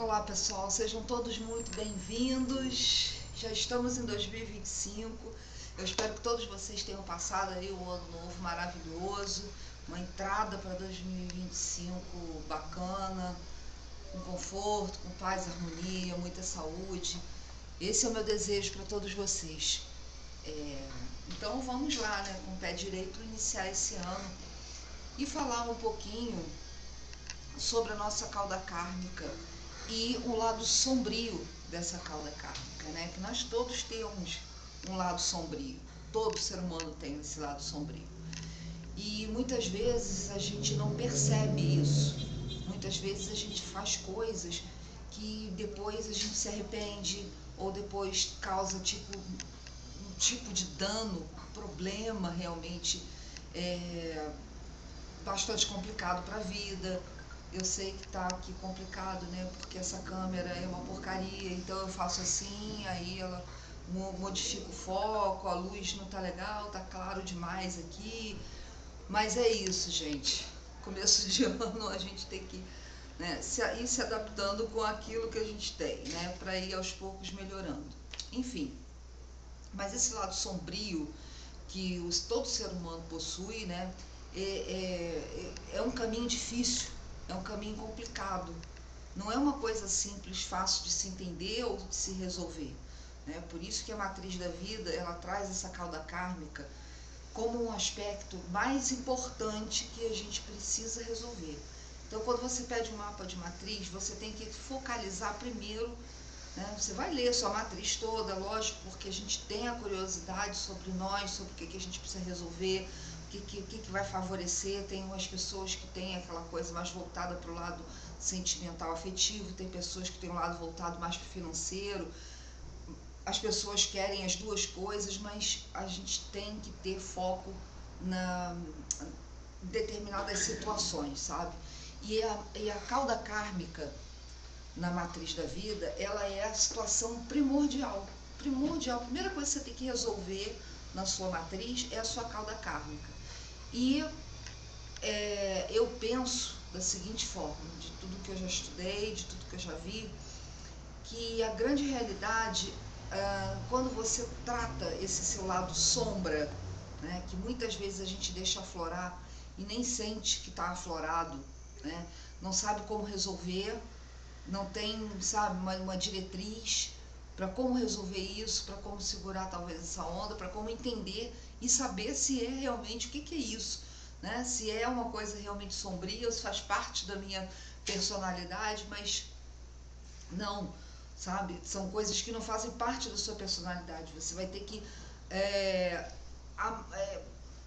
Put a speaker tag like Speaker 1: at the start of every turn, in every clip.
Speaker 1: Olá pessoal, sejam todos muito bem-vindos. Já estamos em 2025. Eu espero que todos vocês tenham passado aí um ano novo maravilhoso, uma entrada para 2025 bacana, com conforto, com paz, harmonia, muita saúde. Esse é o meu desejo para todos vocês. Então vamos lá, né, com o pé direito, iniciar esse ano e falar um pouquinho sobre a nossa cauda kármica e o lado sombrio dessa cauda kármica, né? Que nós todos temos um lado sombrio, todo ser humano tem esse lado sombrio. E muitas vezes a gente não percebe isso, muitas vezes a gente faz coisas que depois a gente se arrepende ou depois causa um tipo de dano, problema realmente bastante complicado para a vida. Eu sei que tá aqui complicado, né? Porque essa câmera é uma porcaria, então eu faço assim, aí ela modifica o foco, a luz não tá legal, tá claro demais aqui. Mas é isso, gente. Começo de ano a gente tem que, né, ir se adaptando com aquilo que a gente tem, né? Para ir aos poucos melhorando. Enfim, mas esse lado sombrio que todo ser humano possui, né? É um caminho difícil, é um caminho complicado. Não é uma coisa simples, fácil de se entender ou de se resolver, né? Por isso que a matriz da vida, ela traz essa cauda kármica como um aspecto mais importante que a gente precisa resolver. Então, quando você pede um mapa de matriz, você tem que focalizar primeiro, né? Você vai ler a sua matriz toda, lógico, porque a gente tem a curiosidade sobre nós, sobre o que a gente precisa resolver, o que vai favorecer. Tem umas pessoas que têm aquela coisa mais voltada para o lado sentimental, afetivo, tem pessoas que têm um lado voltado mais para o financeiro. As pessoas querem as duas coisas, mas a gente tem que ter foco em determinadas situações, sabe? E a cauda kármica na matriz da vida, ela é a situação primordial. Primordial. A primeira coisa que você tem que resolver na sua matriz é a sua cauda kármica. E eu penso da seguinte forma, de tudo que eu já estudei, de tudo que eu já vi, que a grande realidade, quando você trata esse seu lado sombra, né, que muitas vezes a gente deixa aflorar e nem sente que está aflorado, né, não sabe como resolver, não tem, sabe, uma diretriz para como resolver isso, para como segurar talvez essa onda, para como entender e saber se é realmente, o que é isso, né? Se é uma coisa realmente sombria, ou se faz parte da minha personalidade, mas não, sabe? São coisas que não fazem parte da sua personalidade. Você vai ter que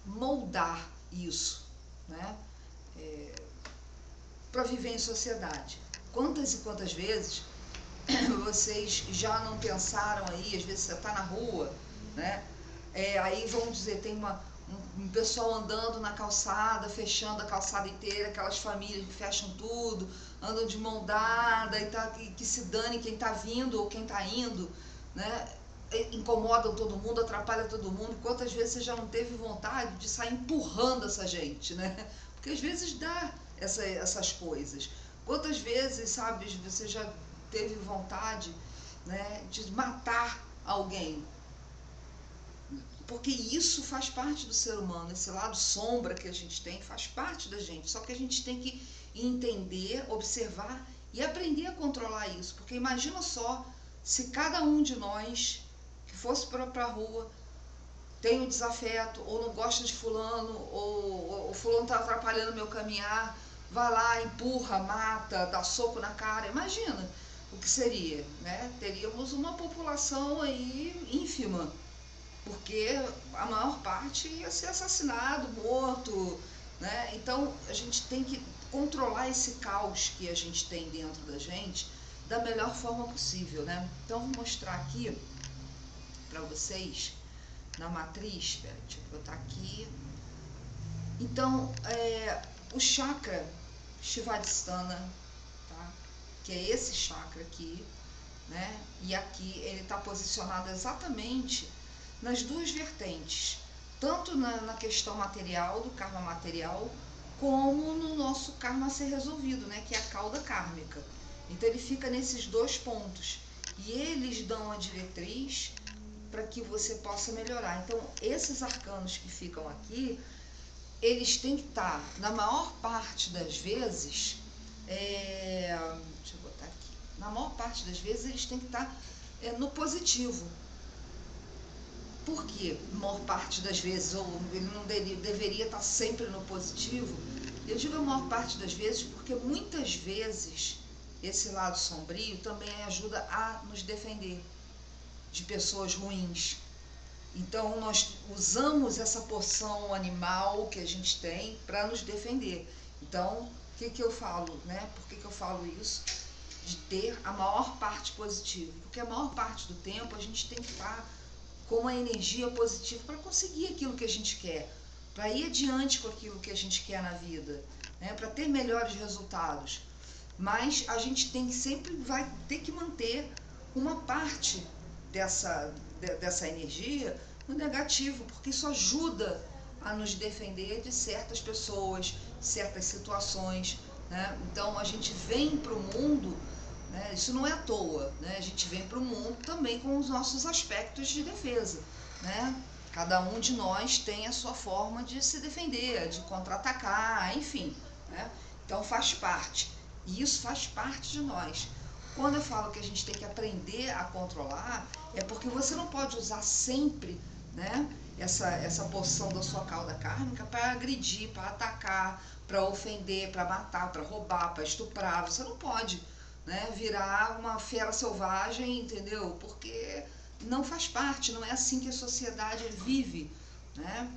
Speaker 1: moldar isso, né? Para viver em sociedade. Quantas e quantas vezes vocês já não pensaram aí, às vezes você está na rua, né? Aí vamos dizer, tem um pessoal andando na calçada, fechando a calçada inteira, aquelas famílias que fecham tudo, andam de mão dada e que se dane quem está vindo ou quem está indo, né? Incomodam todo mundo, atrapalham todo mundo. Quantas vezes você já não teve vontade de sair empurrando essa gente, né? Porque às vezes dá essas coisas. Quantas vezes, sabe, você já teve vontade, né, de matar alguém? Porque isso faz parte do ser humano, esse lado sombra que a gente tem faz parte da gente, só que a gente tem que entender, observar e aprender a controlar isso, porque imagina só se cada um de nós que fosse para a rua tem um desafeto, ou não gosta de fulano, ou fulano está atrapalhando meu caminhar, vai lá, empurra, mata, dá soco na cara. Imagina o que seria, né? Teríamos uma população aí ínfima, porque a maior parte ia ser assassinado, morto, né? Então a gente tem que controlar esse caos que a gente tem dentro da gente da melhor forma possível, né? Então vou mostrar aqui para vocês na matriz, espera, deixa eu botar aqui. Então, o chakra Svadhisthana, tá? Que é esse chakra aqui, né? E aqui ele está posicionado exatamente nas duas vertentes, tanto na questão material, do karma material, como no nosso karma a ser resolvido, né? Que é a cauda kármica. Então ele fica nesses dois pontos. E eles dão a diretriz para que você possa melhorar. Então, esses arcanos que ficam aqui, eles têm que estar, na maior parte das vezes, deixa eu botar aqui, na maior parte das vezes eles têm que estar no positivo. Por quê? Na maior parte das vezes, ou ele não deveria estar sempre no positivo? Eu digo a maior parte das vezes porque muitas vezes esse lado sombrio também ajuda a nos defender de pessoas ruins. Então nós usamos essa porção animal que a gente tem para nos defender. Então, o que eu falo, né? Por que eu falo isso? De ter a maior parte positiva. Porque a maior parte do tempo a gente tem que estar com uma energia positiva para conseguir aquilo que a gente quer, para ir adiante com aquilo que a gente quer na vida, né? Para ter melhores resultados. Mas a gente sempre vai ter que manter uma parte dessa energia no negativo, porque isso ajuda a nos defender de certas pessoas, certas situações, né? Então a gente vem para o mundo, né? Isso não é à toa, né? A gente vem para o mundo também com os nossos aspectos de defesa, né? Cada um de nós tem a sua forma de se defender, de contra-atacar, enfim, né? Então faz parte. E isso faz parte de nós. Quando eu falo que a gente tem que aprender a controlar, é porque você não pode usar sempre, né, essa porção da sua cauda kármica para agredir, para atacar, para ofender, para matar, para roubar, para estuprar. Você não pode, né, virar uma fera selvagem, entendeu? Porque não faz parte, não é assim que a sociedade vive, né?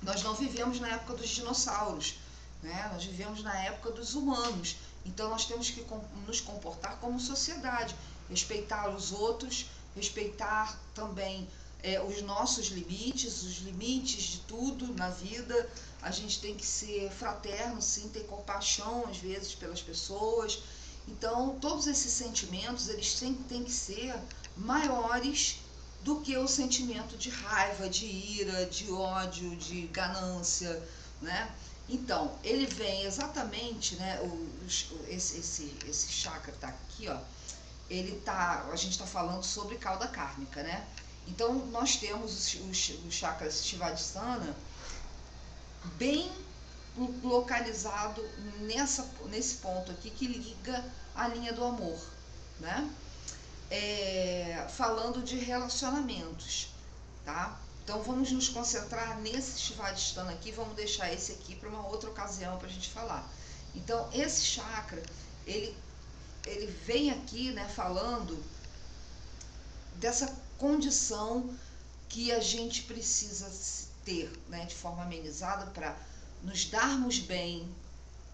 Speaker 1: Nós não vivemos na época dos dinossauros, né? Nós vivemos na época dos humanos. Então nós temos que nos comportar como sociedade, respeitar os outros, respeitar também os nossos limites, os limites de tudo na vida. A gente tem que ser fraterno, sim, ter compaixão às vezes pelas pessoas. Então todos esses sentimentos, eles têm que ser maiores do que o sentimento de raiva, de ira, de ódio, de ganância, né? Então, ele vem exatamente, né, esse chakra tá aqui, ó, a gente está falando sobre cauda kármica, né? Então, nós temos o chakra Svadhisthana bem localizado nesse ponto aqui que liga a linha do amor, né? Falando de relacionamentos, tá? Então vamos nos concentrar nesse Svadhisthana aqui, vamos deixar esse aqui para uma outra ocasião para a gente falar. Então esse chakra, ele vem aqui, né, falando dessa condição que a gente precisa ter, né, de forma amenizada para nos darmos bem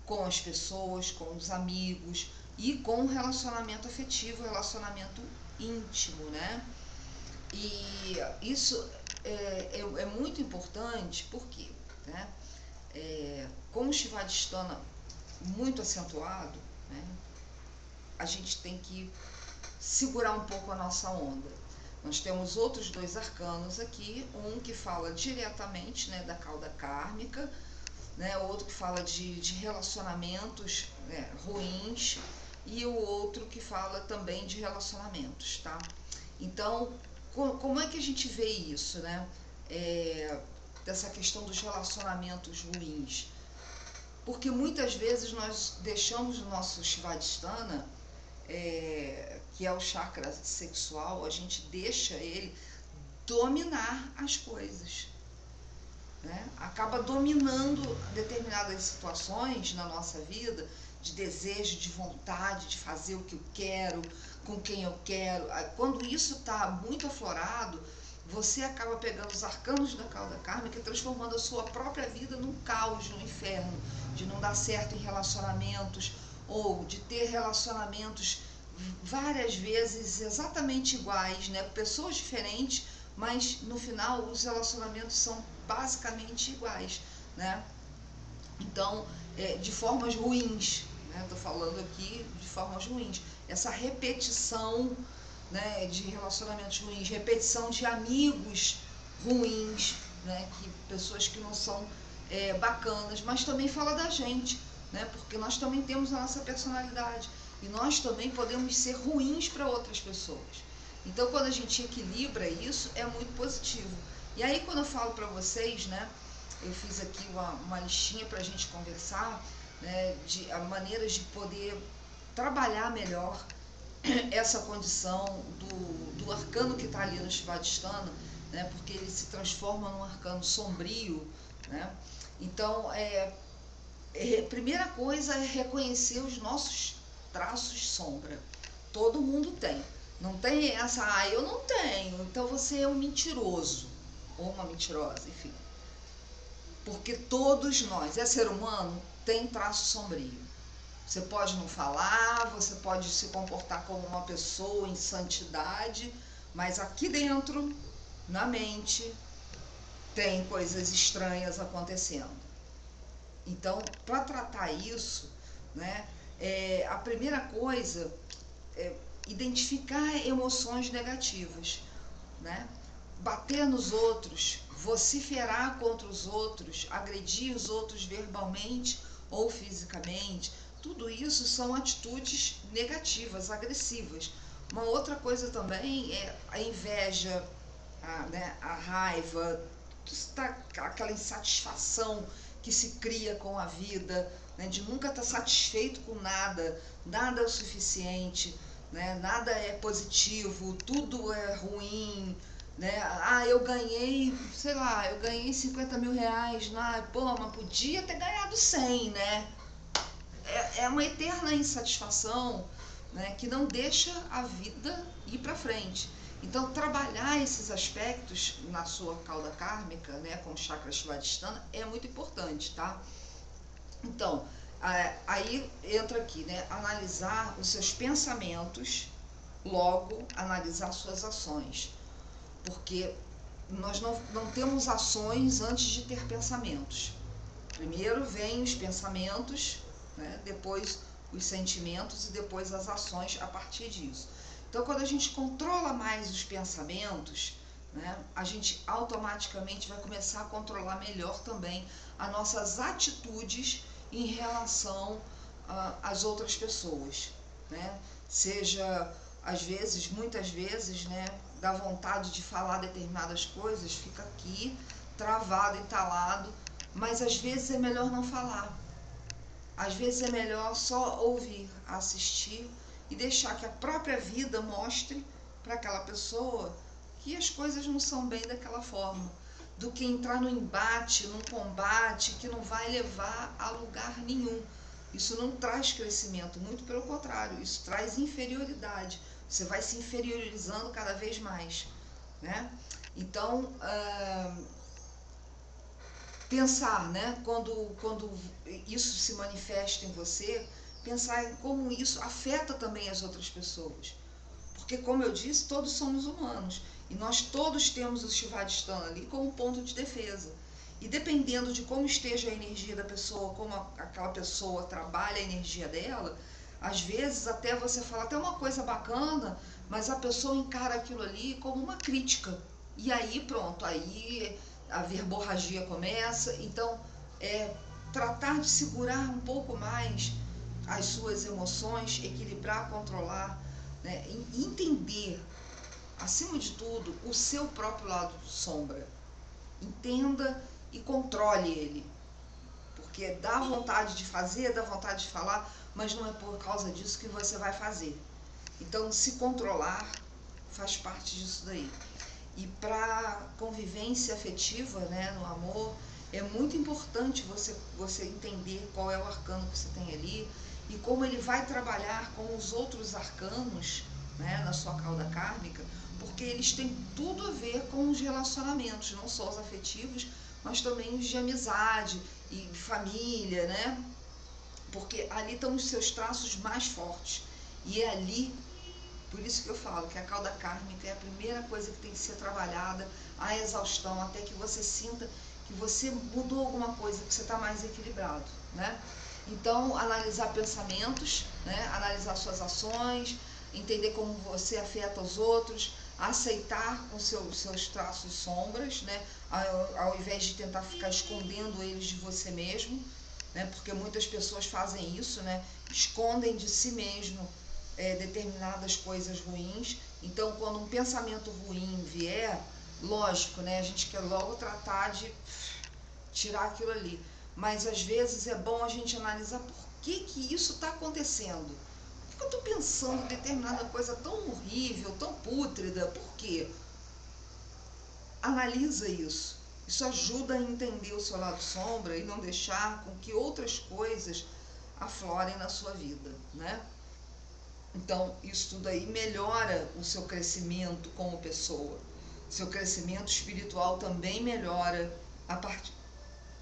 Speaker 1: com as pessoas, com os amigos e com o relacionamento afetivo, relacionamento íntimo, né? E isso é muito importante, porque, né, com o Svadhisthana muito acentuado, né, a gente tem que segurar um pouco a nossa onda. Nós temos outros dois arcanos aqui, um que fala diretamente, né, da cauda kármica, né, outro que fala de relacionamentos, né, ruins, e o outro que fala também de relacionamentos, tá? Então, como é que a gente vê isso, né? Dessa questão dos relacionamentos ruins? Porque muitas vezes nós deixamos o nosso Svadhisthana, que é o chakra sexual, a gente deixa ele dominar as coisas, né? Acaba dominando determinadas situações na nossa vida, de desejo, de vontade, de fazer o que eu quero, com quem eu quero. Quando isso está muito aflorado, você acaba pegando os arcanos da cauda kármica e transformando a sua própria vida num caos, num inferno, de não dar certo em relacionamentos, ou de ter relacionamentos várias vezes exatamente iguais, né? Pessoas diferentes, mas no final os relacionamentos são basicamente iguais, né? Então, de formas ruins, né? Estou falando aqui de formas ruins. Essa repetição, né, de relacionamentos ruins, repetição de amigos ruins, né, pessoas que não são bacanas, mas também fala da gente, né, porque nós também temos a nossa personalidade. e nós também podemos ser ruins para outras pessoas. Então, quando a gente equilibra isso, é muito positivo. E aí, quando eu falo para vocês, né, eu fiz aqui uma listinha para a gente conversar, né, de maneiras de poder trabalhar melhor essa condição do arcano que está ali no Svadhisthana, né, porque ele se transforma num arcano sombrio, né? Então, primeira coisa é reconhecer os nossos traços sombra. Todo mundo tem. Não tem essa, eu não tenho, então você é um mentiroso ou uma mentirosa, enfim. Porque todos nós, ser humano, tem traço sombrio. Você pode não falar, você pode se comportar como uma pessoa em santidade, mas aqui dentro, na mente, tem coisas estranhas acontecendo. Então, para tratar isso, né, a primeira coisa é identificar emoções negativas, né? Bater nos outros, vociferar contra os outros, agredir os outros verbalmente ou fisicamente, tudo isso são atitudes negativas, agressivas. Uma outra coisa também é a inveja, a raiva, aquela insatisfação que se cria com a vida, né, de nunca estar satisfeito com nada, nada é o suficiente, né, nada é positivo, tudo é ruim, né? Eu ganhei, sei lá, eu ganhei 50 mil reais, pô, mas podia ter ganhado 100, né? É uma eterna insatisfação, né, que não deixa a vida ir para frente. Então, trabalhar esses aspectos na sua cauda kármica, né, com o chakra Svadhisthana, é muito importante, tá? Então, aí entra aqui, né, analisar os seus pensamentos, logo analisar suas ações. Porque nós não temos ações antes de ter pensamentos. Primeiro vem os pensamentos, né, depois os sentimentos e depois as ações a partir disso. Então, quando a gente controla mais os pensamentos, né, a gente automaticamente vai começar a controlar melhor também as nossas atitudes em relação às outras pessoas, né? Seja, às vezes, muitas vezes, né, dá vontade de falar determinadas coisas, fica aqui, travado, entalado, mas às vezes é melhor não falar. Às vezes é melhor só ouvir, assistir e deixar que a própria vida mostre para aquela pessoa que as coisas não são bem daquela forma, do que entrar no embate, num combate que não vai levar a lugar nenhum. Isso não traz crescimento, muito pelo contrário, isso traz inferioridade. Você vai se inferiorizando cada vez mais, né? Então, pensar, né, quando isso se manifesta em você, pensar em como isso afeta também as outras pessoas. Porque, como eu disse, todos somos humanos. E nós todos temos o Svadhisthana ali como ponto de defesa. E dependendo de como esteja a energia da pessoa, como aquela pessoa trabalha a energia dela, às vezes até você fala até uma coisa bacana, mas a pessoa encara aquilo ali como uma crítica. E aí pronto, aí a verborragia começa. Então, tratar de segurar um pouco mais as suas emoções, equilibrar, controlar, né? Entender, acima de tudo, o seu próprio lado sombra. Entenda e controle ele. Porque dá vontade de fazer, dá vontade de falar, mas não é por causa disso que você vai fazer. Então, se controlar faz parte disso daí. E para convivência afetiva, né, no amor, é muito importante você entender qual é o arcano que você tem ali e como ele vai trabalhar com os outros arcanos, né, na sua cauda kármica, porque eles têm tudo a ver com os relacionamentos, não só os afetivos, mas também os de amizade e família, né? Porque ali estão os seus traços mais fortes. E é ali, por isso que eu falo que a cauda kármica é a primeira coisa que tem que ser trabalhada à exaustão, até que você sinta que você mudou alguma coisa, que você está mais equilibrado, né? Então, analisar pensamentos, né? Analisar suas ações, entender como você afeta os outros, aceitar os seus traços sombras, né? Ao invés de tentar ficar escondendo eles de você mesmo, né? Porque muitas pessoas fazem isso, né? Escondem de si mesmo determinadas coisas ruins. Então, quando um pensamento ruim vier, lógico, né? A gente quer logo tratar de tirar aquilo ali. Mas às vezes é bom a gente analisar por que isso está acontecendo. Por que eu estou pensando em determinada coisa tão horrível, tão pútrida? Por quê? Analisa isso. Isso ajuda a entender o seu lado sombra e não deixar com que outras coisas aflorem na sua vida, né? Então, isso tudo aí melhora o seu crescimento como pessoa. Seu crescimento espiritual também melhora a partir...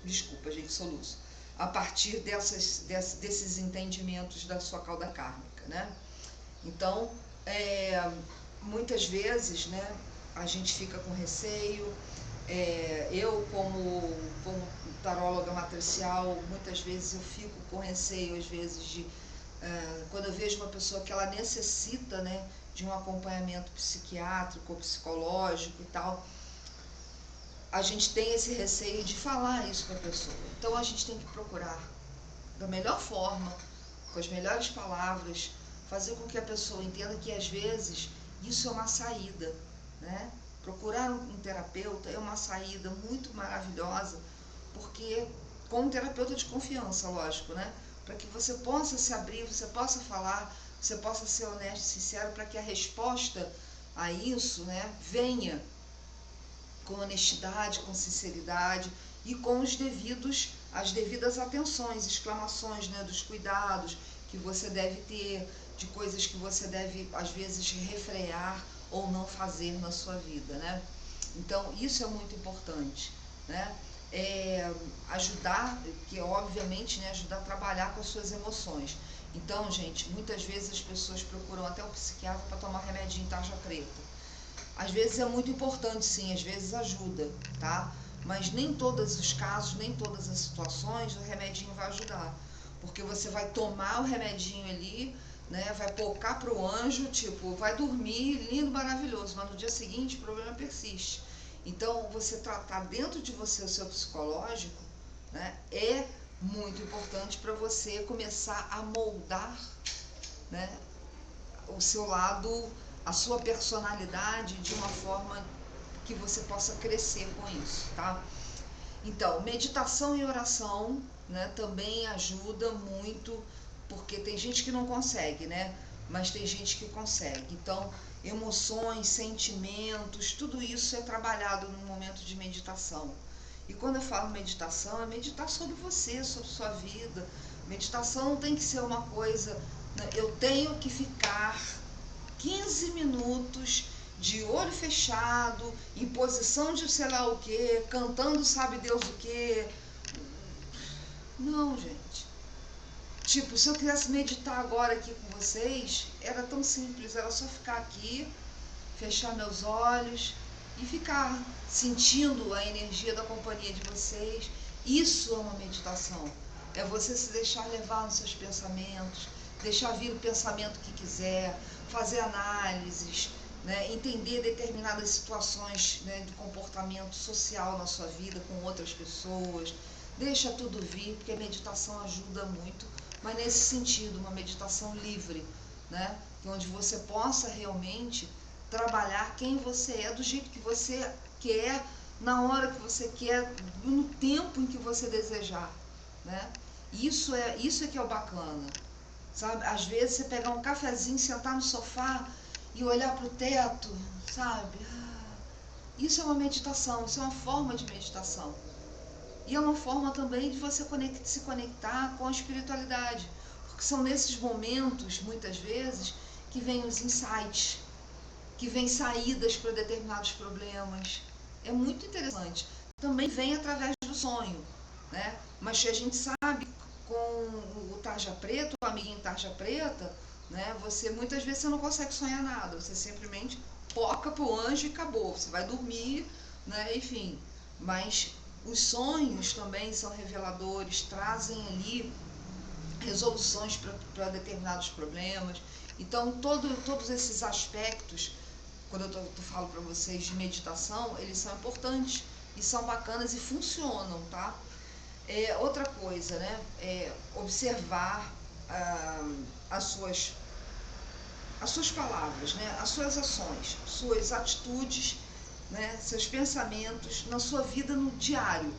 Speaker 1: Desculpa, gente, soluço. A partir desses entendimentos da sua cauda kármica, né? Então, muitas vezes, né, a gente fica com receio. Eu, como taróloga matricial, muitas vezes eu fico com receio, às vezes, de quando eu vejo uma pessoa que ela necessita, né, de um acompanhamento psiquiátrico ou psicológico e tal, a gente tem esse receio de falar isso para a pessoa. Então a gente tem que procurar da melhor forma, com as melhores palavras, fazer com que a pessoa entenda que às vezes isso é uma saída, né? Procurar um terapeuta é uma saída muito maravilhosa, porque com um terapeuta de confiança, lógico, né? Para que você possa se abrir, você possa falar, você possa ser honesto e sincero, para que a resposta a isso, né, venha com honestidade, com sinceridade e com as devidas atenções, exclamações, né, dos cuidados que você deve ter, de coisas que você deve, às vezes, refrear ou não fazer na sua vida, né? Então, isso é muito importante, né? Ajudar, que obviamente, né, ajudar a trabalhar com as suas emoções. Então, gente, muitas vezes as pessoas procuram até o psiquiatra para tomar remedinho em tarja preta. Às vezes é muito importante, sim, às vezes ajuda, tá? Mas nem todos os casos, nem todas as situações, o remedinho vai ajudar. Porque você vai tomar o remedinho ali, né? Vai pocar pro anjo, tipo, vai dormir, lindo, maravilhoso, mas no dia seguinte o problema persiste. Então, você tratar dentro de você o seu psicológico, né, é muito importante para você começar a moldar, né, o seu lado, a sua personalidade de uma forma que você possa crescer com isso, tá? Então, meditação e oração, né, também ajuda muito, porque tem gente que não consegue, né? Mas tem gente que consegue. Então, emoções, sentimentos, tudo isso é trabalhado no momento de meditação. E quando eu falo meditação, é meditar sobre você, sobre sua vida. Meditação não tem que ser uma coisa, né, eu tenho que ficar 15 minutos de olho fechado, em posição de sei lá o que, cantando sabe Deus o que. Não, gente. Tipo, se eu quisesse meditar agora aqui com vocês, era tão simples, era só ficar aqui, fechar meus olhos e ficar sentindo a energia da companhia de vocês. Isso é uma meditação. É você se deixar levar nos seus pensamentos, deixar vir o pensamento que quiser, fazer análises, né, entender determinadas situações, né, de comportamento social na sua vida com outras pessoas. Deixa tudo vir, porque a meditação ajuda muito, mas nesse sentido, uma meditação livre, né, onde você possa realmente trabalhar quem você é, do jeito que você quer, na hora que você quer, no tempo em que você desejar, né? Isso é que é o bacana, sabe? Às vezes você pegar um cafezinho, sentar no sofá e olhar para o teto, sabe? Isso é uma meditação, isso é uma forma de meditação. E é uma forma também de você se conectar com a espiritualidade, porque são nesses momentos, muitas vezes, que vêm os insights, que vêm saídas para determinados problemas. É muito interessante. Também vem através do sonho, né? Mas a gente sabe, com o tarja preta, o amiguinho tarja preta, né? Você muitas vezes você não consegue sonhar nada, você simplesmente poca pro anjo e acabou. Você vai dormir, né? Enfim. Mas os sonhos também são reveladores, trazem ali resoluções para determinados problemas. Então, todos esses aspectos, quando eu falo para vocês de meditação, eles são importantes e são bacanas e funcionam, tá? Outra coisa, né? Observar as suas palavras, né? As suas ações, suas atitudes, né? Seus pensamentos na sua vida no diário.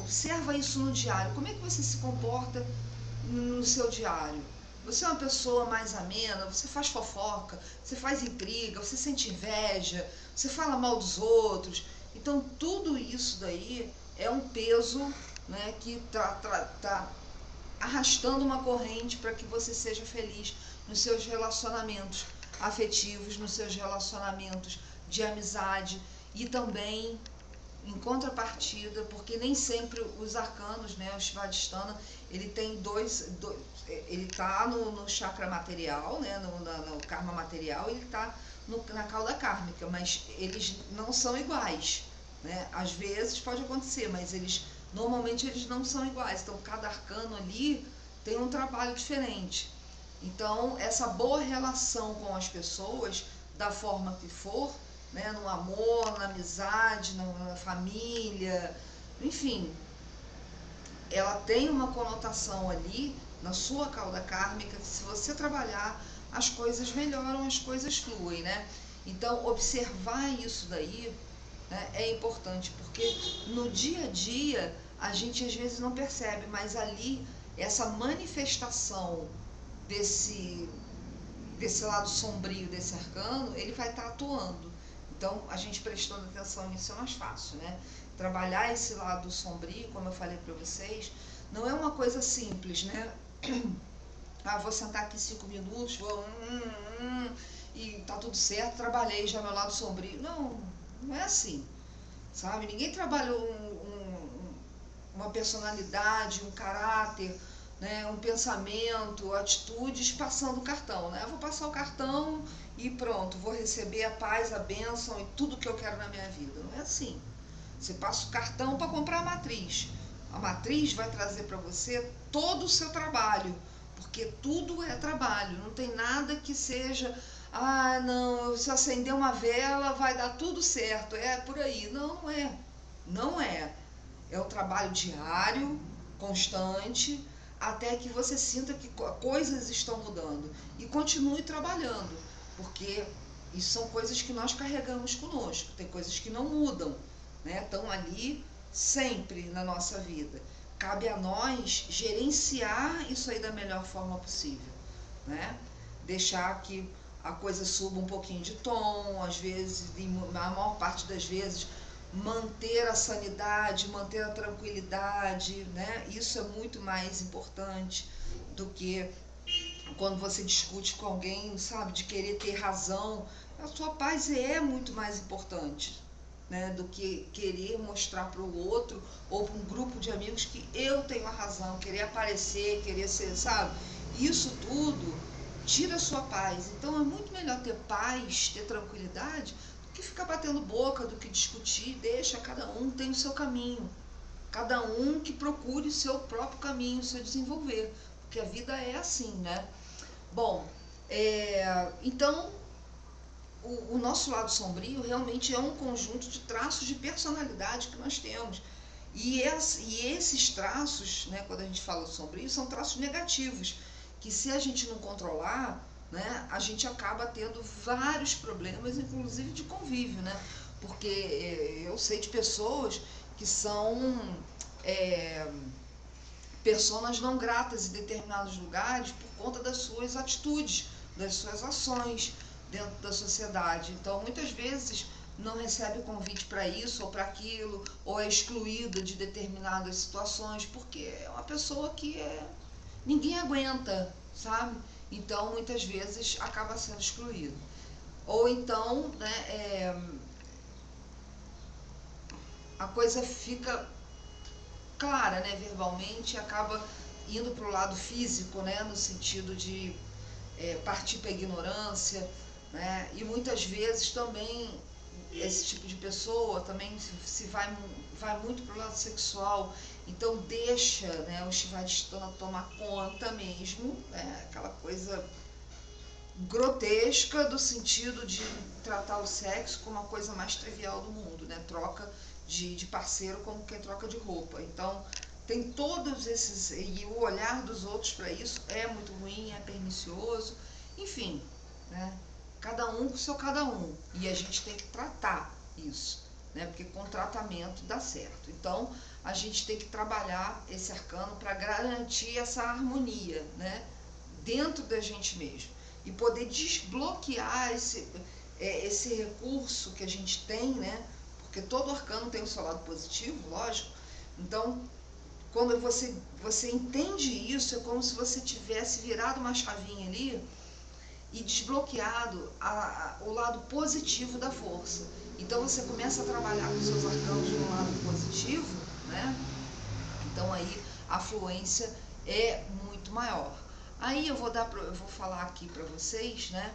Speaker 1: Observa isso no diário. Como é que você se comporta no seu diário? Você é uma pessoa mais amena? Você faz fofoca? Você faz intriga? Você sente inveja? Você fala mal dos outros? Então, tudo isso daí é um peso, né, que tá arrastando uma corrente para que você seja feliz nos seus relacionamentos afetivos, nos seus relacionamentos de amizade e também em contrapartida, porque nem sempre os arcanos, né, o Svadhisthana, ele tem ele está no chakra material, né, no karma material, ele está na cauda kármica, mas eles não são iguais, né? Às vezes pode acontecer, mas normalmente eles não são iguais. Então cada arcano ali tem um trabalho diferente. Então essa boa relação com as pessoas, da forma que for, né, no amor, na amizade, na família, enfim, ela tem uma conotação ali na sua cauda kármica, que se você trabalhar, as coisas melhoram, as coisas fluem, né? Então, observar isso daí, né, é importante, porque no dia a dia a gente às vezes não percebe, mas ali, essa manifestação desse lado sombrio desse arcano, ele vai estar atuando. Então, a gente prestando atenção nisso é mais fácil, né? Trabalhar esse lado sombrio, como eu falei para vocês, não é uma coisa simples, né? Vou sentar aqui 5 minutos, e tá tudo certo, trabalhei já meu lado sombrio. Não, não é assim, sabe? Ninguém trabalha uma personalidade, um caráter, né, um pensamento, atitudes passando o cartão, né? Eu vou passar o cartão e pronto, vou receber a paz, a bênção e tudo que eu quero na minha vida. Não é assim. Você passa o cartão para comprar a matriz. A matriz vai trazer para você todo o seu trabalho, porque tudo é trabalho. Não tem nada que seja, não, se acender uma vela vai dar tudo certo. É por aí. Não, não é. Não é. É um trabalho diário, constante, até que você sinta que coisas estão mudando. E continue trabalhando, porque isso são coisas que nós carregamos conosco. Tem coisas que não mudam, né? Estão ali sempre na nossa vida. Cabe a nós gerenciar isso aí da melhor forma possível, né? Deixar que a coisa suba um pouquinho de tom, às vezes, a maior parte das vezes, manter a sanidade, manter a tranquilidade, né? Isso é muito mais importante do que quando você discute com alguém, sabe, de querer ter razão. A sua paz é muito mais importante, né, do que querer mostrar para o outro ou para um grupo de amigos que eu tenho a razão, querer aparecer, querer ser, sabe? Isso tudo tira a sua paz. Então é muito melhor ter paz, ter tranquilidade, que ficar batendo boca, do que discutir. Deixa, cada um tem o seu caminho, cada um que procure o seu próprio caminho, o seu desenvolver, porque a vida é assim, né? Bom, então o nosso lado sombrio realmente é um conjunto de traços de personalidade que nós temos, e esses traços, né, quando a gente fala sombrio, são traços negativos, que se a gente não controlar, né, a gente acaba tendo vários problemas, inclusive de convívio, né? Porque eu sei de pessoas que são personas não gratas em determinados lugares por conta das suas atitudes, das suas ações dentro da sociedade. Então, muitas vezes não recebe convite para isso ou para aquilo, ou é excluída de determinadas situações, porque é uma pessoa que ninguém aguenta, sabe? Então, muitas vezes, acaba sendo excluído. Ou então, né, a coisa fica clara, né, verbalmente, acaba indo para o lado físico, né, no sentido de partir para a ignorância, né, e muitas vezes também esse tipo de pessoa também se vai muito para o lado sexual. Então deixa, né, o Svadhisthana tomar conta mesmo, né, aquela coisa grotesca do sentido de tratar o sexo como a coisa mais trivial do mundo, né? Troca de parceiro como quem troca de roupa. Então tem todos esses, e o olhar dos outros para isso é muito ruim, é pernicioso, enfim, né? Cada um com o seu cada um, e a gente tem que tratar isso, né? Porque com tratamento dá certo. Então a gente tem que trabalhar esse arcano para garantir essa harmonia, né? Dentro da gente mesmo, e poder desbloquear esse recurso que a gente tem, né? Porque todo arcano tem o seu lado positivo, lógico. Então, quando você entende isso, é como se você tivesse virado uma chavinha ali e desbloqueado o lado positivo da força. Então você começa a trabalhar com seus arcanos no lado positivo, né? Então aí a fluência é muito maior. Aí eu vou falar aqui para vocês, né?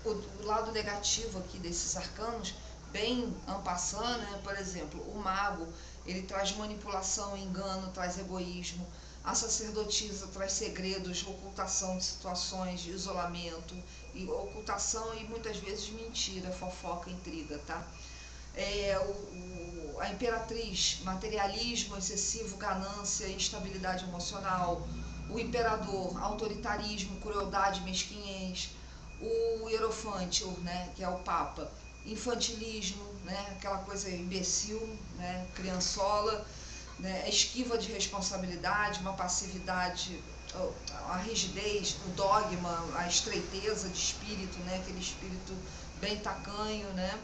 Speaker 1: O lado negativo aqui desses arcanos, bem en passant, né? Por exemplo, o mago, ele traz manipulação, engano, traz egoísmo. A sacerdotisa traz segredos, ocultação de situações, de isolamento, e ocultação e muitas vezes mentira, fofoca, intriga, tá? A imperatriz, materialismo excessivo, ganância, instabilidade emocional. O imperador, autoritarismo, crueldade, mesquinhez. O hierofante, né, que é o papa, infantilismo, né, aquela coisa imbecil, né, criançola, né, a esquiva de responsabilidade, uma passividade, a rigidez, o dogma, a estreiteza de espírito, né, aquele espírito bem tacanho, né,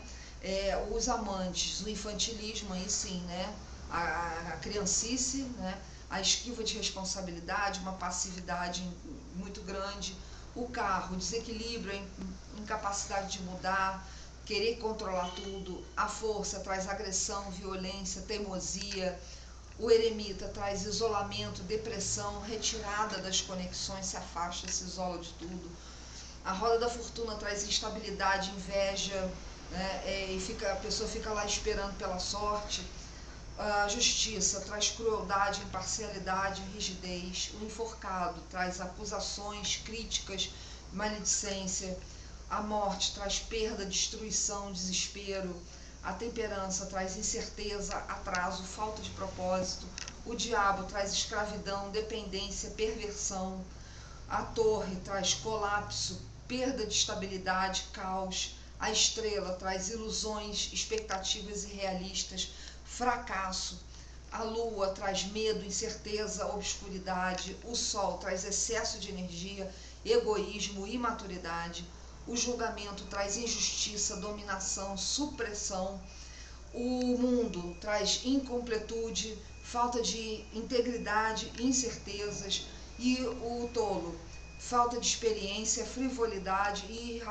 Speaker 1: os amantes, o infantilismo aí sim, né, a criancice, né, a esquiva de responsabilidade, uma passividade muito grande, o carro, desequilíbrio, incapacidade de mudar, querer controlar tudo, a força traz agressão, violência, teimosia, o eremita traz isolamento, depressão, retirada das conexões, se afasta, se isola de tudo. A roda da fortuna traz instabilidade, inveja, né? A pessoa fica lá esperando pela sorte. A justiça traz crueldade, imparcialidade, rigidez. O enforcado traz acusações, críticas, maledicência. A morte traz perda, destruição, desespero. A temperança traz incerteza, atraso, falta de propósito. O diabo traz escravidão, dependência, perversão. A torre traz colapso, perda de estabilidade, caos. A estrela traz ilusões, expectativas irrealistas, fracasso. A lua traz medo, incerteza, obscuridade. O sol traz excesso de energia, egoísmo, imaturidade. O julgamento traz injustiça, dominação, supressão. O mundo traz incompletude, falta de integridade, incertezas. E o tolo, falta de experiência, frivolidade e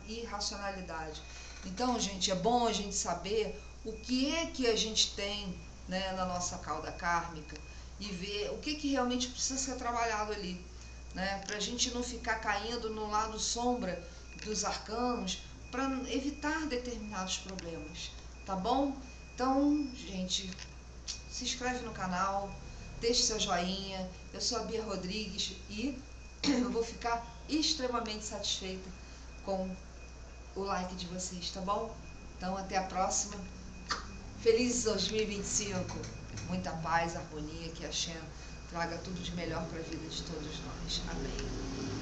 Speaker 1: irracionalidade. Então, gente, é bom a gente saber o que é que a gente tem, né, na nossa cauda kármica e ver o que realmente precisa ser trabalhado ali, né, para a gente não ficar caindo no lado sombra dos arcanos para evitar determinados problemas, tá bom? Então, gente, se inscreve no canal, deixe seu joinha. Eu sou a Bia Rodrigues e eu vou ficar extremamente satisfeita com o like de vocês, tá bom? Então, até a próxima. Feliz 2025. Muita paz, harmonia, que a Shem traga tudo de melhor para a vida de todos nós. Amém.